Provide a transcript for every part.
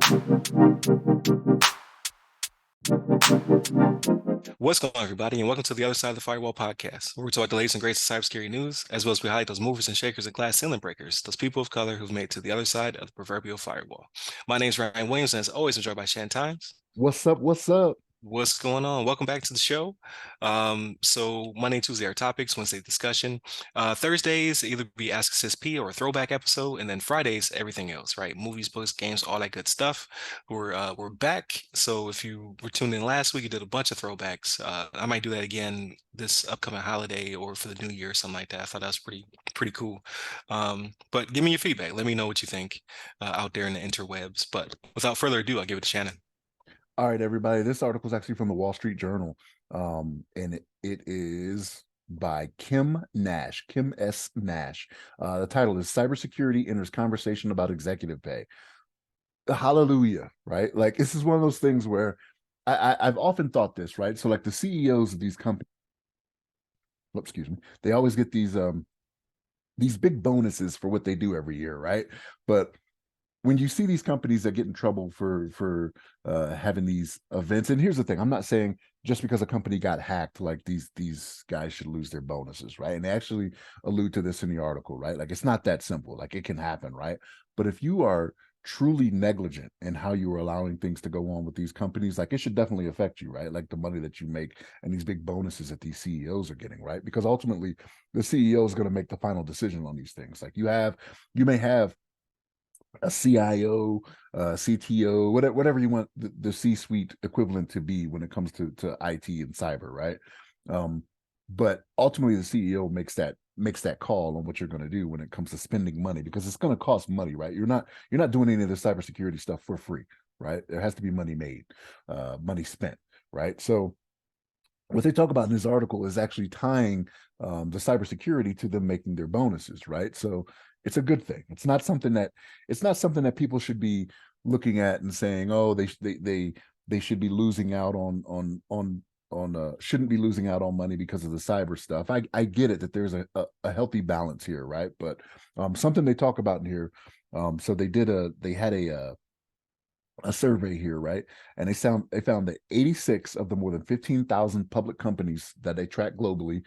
What's going on, everybody, and welcome to the Other Side of the Firewall podcast, where we talk the latest and greatest cybersecurity news, as well as we highlight those movers and shakers and glass ceiling breakers, those people of color who've made it to the other side of the proverbial firewall. My name is Ryan Williams, and as always, I'm joined by Shannon Times. What's up? What's up? What's going on? Welcome back to the show. So Monday, Tuesday are topics, Wednesday discussion. Thursdays either be Ask SSP or a throwback episode, and then Fridays everything else, right? Movies, books, games, all that good stuff. We're back. So if you were tuned in last week, you did a bunch of throwbacks. I might do that again this upcoming holiday or for the new year or something like that. I thought that was pretty cool. But give me your feedback. Let me know what you think out there in the interwebs. But without further ado, I'll give it to Shannon. All right, everybody. This article is actually from the Wall Street Journal, and it is by Kim Nash, Kim S. Nash. The title is "Cybersecurity Enters Conversation About Executive Pay." Hallelujah, right? Like this is one of those things where I've often thought this, right? So like the CEOs of these companies, excuse me, they always get these big bonuses for what they do every year, right? But when you see these companies that get in trouble for having these events, and here's the thing, I'm not saying just because a company got hacked, like these guys should lose their bonuses, right? And they actually allude to this in the article, right? Like it's not that simple, like it can happen, right? But if you are truly negligent in how you are allowing things to go on with these companies, like it should definitely affect you, right? Like the money that you make and these big bonuses that these CEOs are getting, right? Because ultimately the CEO is going to make the final decision on these things. Like you may have a CIO, CTO, whatever you want the C-suite equivalent to be when it comes to IT and cyber, right? But ultimately, the CEO makes that call on what you're going to do when it comes to spending money, because it's going to cost money, right? You're not doing any of the cybersecurity stuff for free, right? There has to be money made, money spent, right? So what they talk about in this article is actually tying the cybersecurity to them making their bonuses, right? So it's a good thing. It's not something that people should be looking at and saying, oh, they should be losing out on shouldn't be losing out on money because of the cyber stuff. I get it that there's a healthy balance here, right? But something they talk about in here. So they had a survey here, right? And they found that 86 of the more than 15,000 public companies that they track globally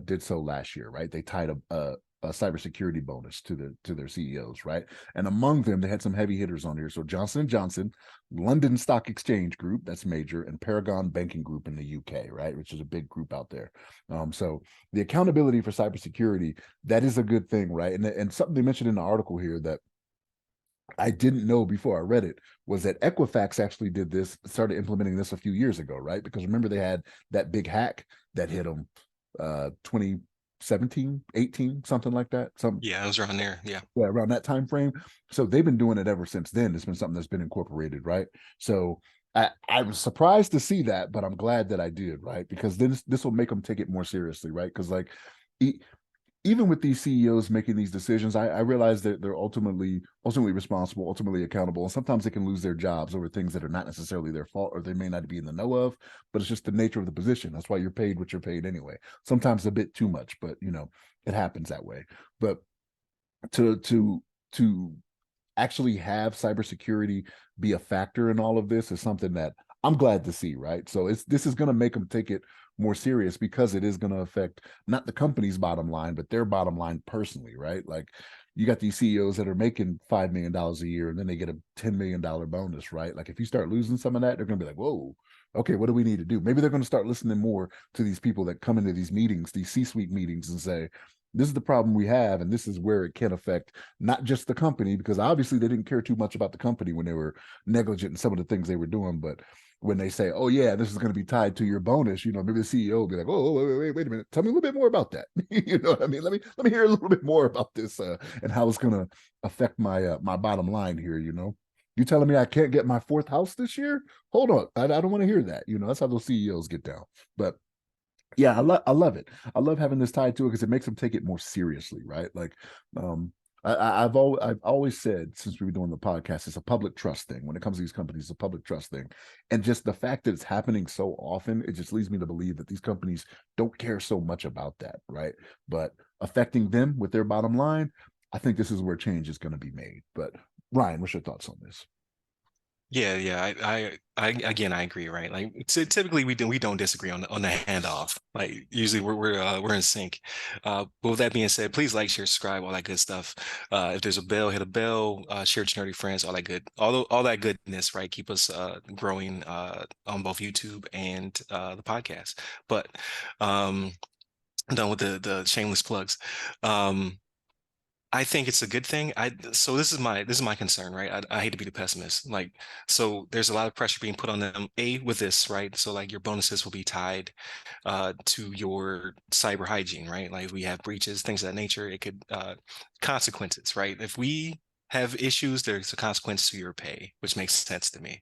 did so last year, right? They tied a cybersecurity bonus to their CEOs, right? And among them, they had some heavy hitters on here. So Johnson & Johnson, London Stock Exchange Group, that's major, and Paragon Banking Group in the UK, right? Which is a big group out there. So the accountability for cybersecurity, that is a good thing, right? And something they mentioned in the article here that I didn't know before I read it was that Equifax actually started implementing this a few years ago, right? Because remember they had that big hack that hit them 2017, 18, something like that. Yeah, I was around there. Yeah. Around that time frame. So they've been doing it ever since then. It's been something that's been incorporated, right? So I was surprised to see that, but I'm glad that I did, right? Because this will make them take it more seriously, right? Because like even with these CEOs making these decisions, I realize that they're ultimately responsible, ultimately accountable, and sometimes they can lose their jobs over things that are not necessarily their fault, or they may not be in the know of. But it's just the nature of the position. That's why you're paid what you're paid anyway. Sometimes a bit too much, but it happens that way. But to actually have cybersecurity be a factor in all of this is something that I'm glad to see, right? So this is going to make them take it more serious, because it is going to affect not the company's bottom line, but their bottom line personally, right? Like you got these CEOs that are making $5 million a year and then they get a $10 million bonus, right? Like if you start losing some of that, they're going to be like, whoa, okay, what do we need to do? Maybe they're going to start listening more to these people that come into these meetings, these C-suite meetings, and say, this is the problem we have, and this is where it can affect not just the company, because obviously they didn't care too much about the company when they were negligent in some of the things they were doing. But when they say, oh yeah, this is going to be tied to your bonus, maybe the CEO will be like, oh, wait a minute, tell me a little bit more about that. You know what I mean? Let me hear a little bit more about this and how it's going to affect my bottom line here. You telling me I can't get my fourth house this year? Hold on, I don't want to hear that. That's how those CEOs get down. But yeah, I love it. I love having this tied to it because it makes them take it more seriously, right? Like, I've always said, since we were doing the podcast, it's a public trust thing. When it comes to these companies, it's a public trust thing, and just the fact that it's happening so often, it just leads me to believe that these companies don't care so much about that, right? But affecting them with their bottom line, I think this is where change is going to be made. But Ryan, what's your thoughts on this? Yeah. I again, I agree, right? Like typically we don't disagree on the handoff. Like usually we're in sync. But with that being said, please like, share, subscribe, all that good stuff. If there's a bell, hit a bell. Share with your nerdy friends, all that good, all that goodness, right? Keep us growing on both YouTube and the podcast. But I'm done with the shameless plugs. Um, I think it's a good thing. So this is my concern, right? I hate to be the pessimist. Like, so there's a lot of pressure being put on them, with this, right? So like your bonuses will be tied to your cyber hygiene, right? Like we have breaches, things of that nature. It could consequences, right? If we have issues, there's a consequence to your pay, which makes sense to me.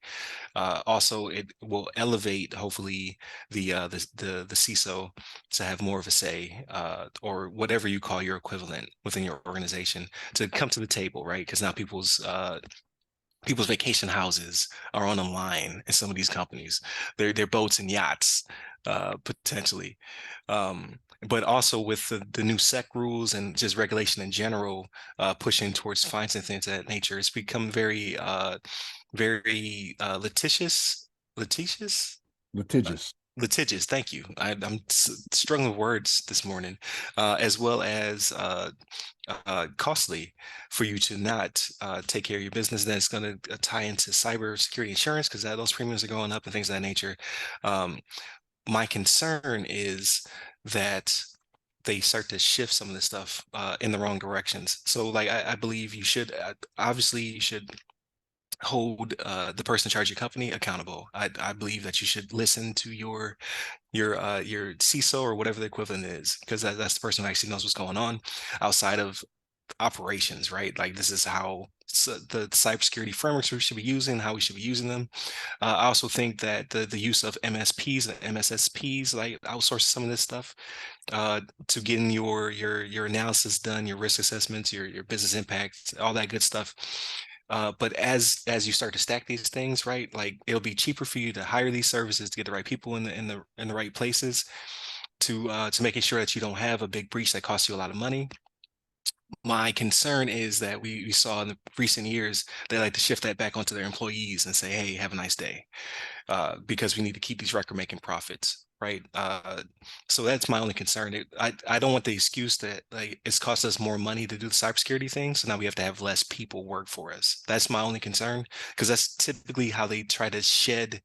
Also, it will elevate, hopefully, the CISO to have more of a say, or whatever you call your equivalent within your organization, to come to the table, right? Because now people's vacation houses are on the line in some of these companies. Their boats and yachts, potentially. But also with the new SEC rules and just regulation in general, pushing towards fines and things of that nature, it's become very litigious, uh, Litigious. litigious. Thank you. I'm struggling with words this morning, as well as costly for you to not take care of your business. Then it's going to tie into cybersecurity insurance because those premiums are going up and things of that nature. Um, my concern is that they start to shift some of this stuff in the wrong directions. So, like, I believe you should obviously you should hold the person in charge of your company accountable. I believe that you should listen to your CISO or whatever the equivalent is, because that's the person who actually knows what's going on outside of operations, right? Like this is how the cybersecurity frameworks we should be using, how we should be using them. I also think that the use of MSPs and MSSPs, like outsource some of this stuff to getting your analysis done, your risk assessments, your business impact, all that good stuff. But as you start to stack these things, right, like it'll be cheaper for you to hire these services to get the right people in the right places to making sure that you don't have a big breach that costs you a lot of money. My concern is that we saw in the recent years they like to shift that back onto their employees and say, "Hey, have a nice day," because we need to keep these record-making profits, right? So that's my only concern. I don't want the excuse that like it's cost us more money to do the cybersecurity thing, so now we have to have less people work for us. That's my only concern because that's typically how they try to shed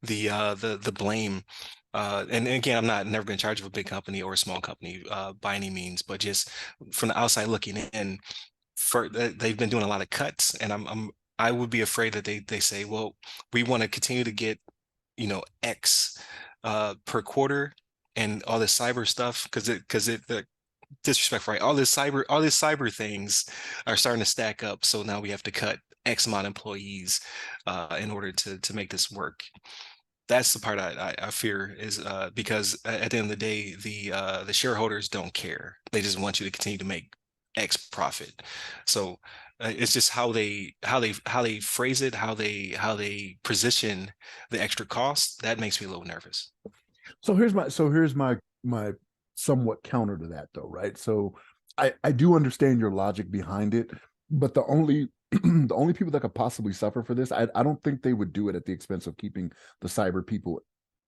the blame. And again, I'm not never been in charge of a big company or a small company by any means, but just from the outside looking in, they've been doing a lot of cuts, and I would be afraid that they say, well, we want to continue to get X per quarter and all this cyber stuff because the disrespect, right? All this cyber things are starting to stack up. So now we have to cut X amount of employees in order to make this work. That's the part I fear is because at the end of the day, the shareholders don't care. They just want you to continue to make X profit. So it's just how they phrase it, how they position the extra cost. That makes me a little nervous. So here's my somewhat counter to that though, right? So I do understand your logic behind it, but the only the only people that could possibly suffer for this, I don't think they would do it at the expense of keeping the cyber people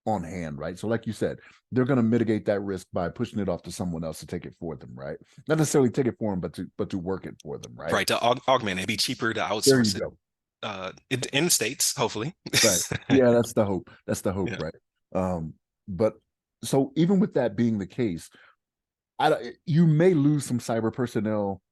on hand, right? So like you said, they're going to mitigate that risk by pushing it off to someone else to take it for them, right? Not necessarily take it for them, but to work it for them, right? Right, to augment it, it'd be cheaper to There you outsource it go. in the States, hopefully. Right. Yeah, that's the hope. That's the hope, Yeah. right? But so even with that being the case, you may lose some cyber personnel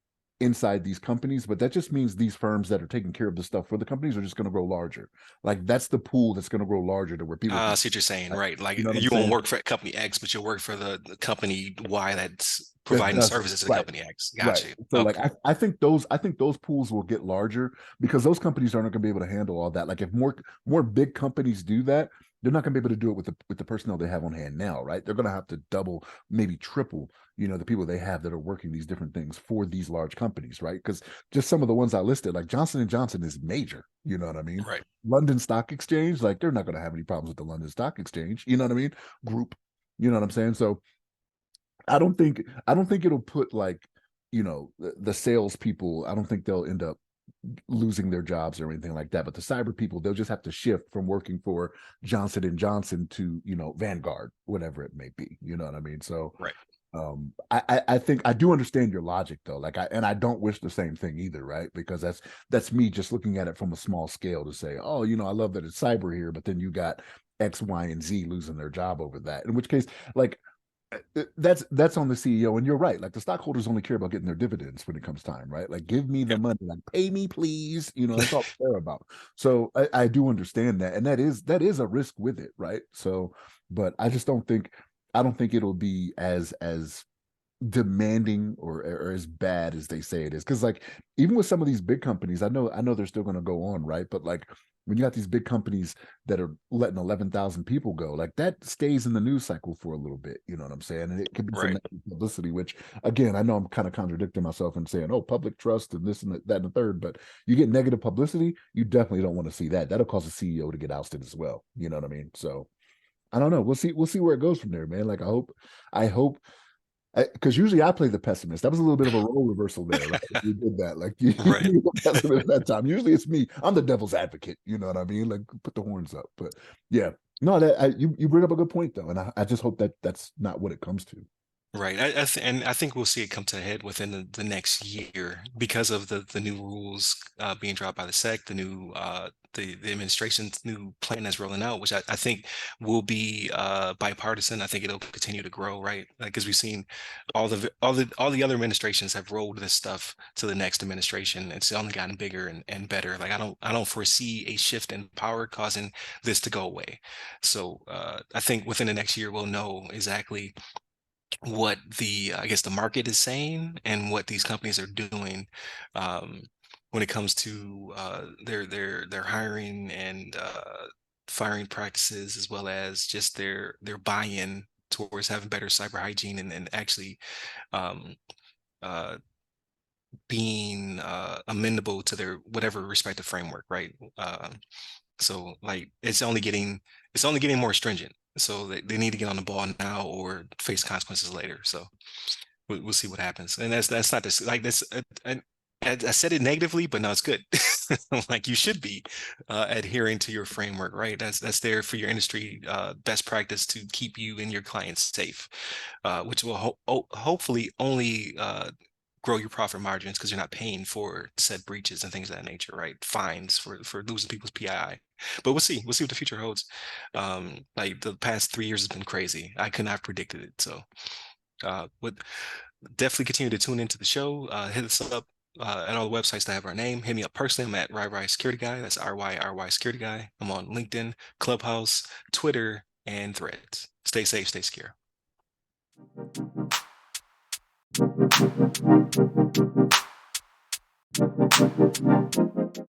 inside these companies, but that just means these firms that are taking care of the stuff for the companies are just going to grow larger. Like that's the pool that's going to grow larger to where people I can, see what you're saying, right? you Like know what I'm you won't saying? work for company X, but you'll work for the company Y that's That providing does it. services to the Right. company X. Right. Got you. So like Okay. I think those pools will get larger because those companies aren't going to be able to handle all that. Like if more big companies do that, they're not going to be able to do it with the personnel they have on hand now, right? They're going to have to double, maybe triple, the people they have that are working these different things for these large companies, right? Because just some of the ones I listed, like Johnson and Johnson is major, you know what I mean? Right. London Stock Exchange, like they're not going to have any problems with the London Stock Exchange, you know what I mean? Group, you know what I'm saying? So I don't think it'll put like the salespeople. I don't think they'll end up losing their jobs or anything like that. But the cyber people, they'll just have to shift from working for Johnson and Johnson to, Vanguard, whatever it may be. You know what I mean? So Right. I think I do understand your logic though. Like I don't wish the same thing either, right? Because that's me just looking at it from a small scale to say, oh, I love that it's cyber here, but then you got X, Y, and Z losing their job over that. In which case, like that's on the CEO, and you're right. Like the stockholders only care about getting their dividends when it comes time, right? Like give me the Yep. money, like pay me, please. That's all they care about. So I do understand that, and that is a risk with it, right? So, but I don't think it'll be as demanding or as bad as they say it is. Because like even with some of these big companies, I know they're still going to go on, right? But like when you got these big companies that are letting 11,000 people go, like that stays in the news cycle for a little bit. You know what I'm saying? And it could be some Right. negative publicity, which again, I know I'm kind of contradicting myself and saying, oh, public trust and this and that and the third. But you get negative publicity, you definitely don't want to see that. That'll cause a CEO to get ousted as well. You know what I mean? So I don't know. We'll see where it goes from there, man. Like I hope because usually I play the pessimist. That was a little bit of a role reversal there, right? You did that, like Right. you were pessimist that time. Usually it's me. I'm the devil's advocate. You know what I mean? Like put the horns up. But yeah, no, you bring up a good point though, and I just hope that that's not what it comes to. Right. And I think we'll see it come to a head within the next year because of the new rules being dropped by the SEC, the administration's new plan that's rolling out, which I think will be bipartisan. I think it'll continue to grow, right? Because we've seen all the other administrations have rolled this stuff to the next administration. It's only gotten bigger and better. Like I don't foresee a shift in power causing this to go away. So I think within the next year we'll know exactly what I guess the market is saying and what these companies are doing um, when it comes to their hiring and firing practices, as well as just their buy-in towards having better cyber hygiene and actually um, uh, being amendable to their whatever respective framework, right? So like it's only getting more stringent. So they need to get on the ball now or face consequences later. So we'll see what happens. And that's not this like this. I said it negatively, but no, it's good. Like you should be adhering to your framework, right? That's there for your industry best practice to keep you and your clients safe, which will hopefully only grow your profit margins because you're not paying for said breaches and things of that nature, right? Fines for losing people's PII. But we'll see. We'll see what the future holds. Like the past 3 years has been crazy. I could not have predicted it. So would definitely continue to tune into the show. Hit us up at all the websites that have our name. Hit me up personally. I'm at RyRy Security Guy. That's RYRY Security Guy. I'm on LinkedIn, Clubhouse, Twitter, and Threads. Stay safe, stay secure.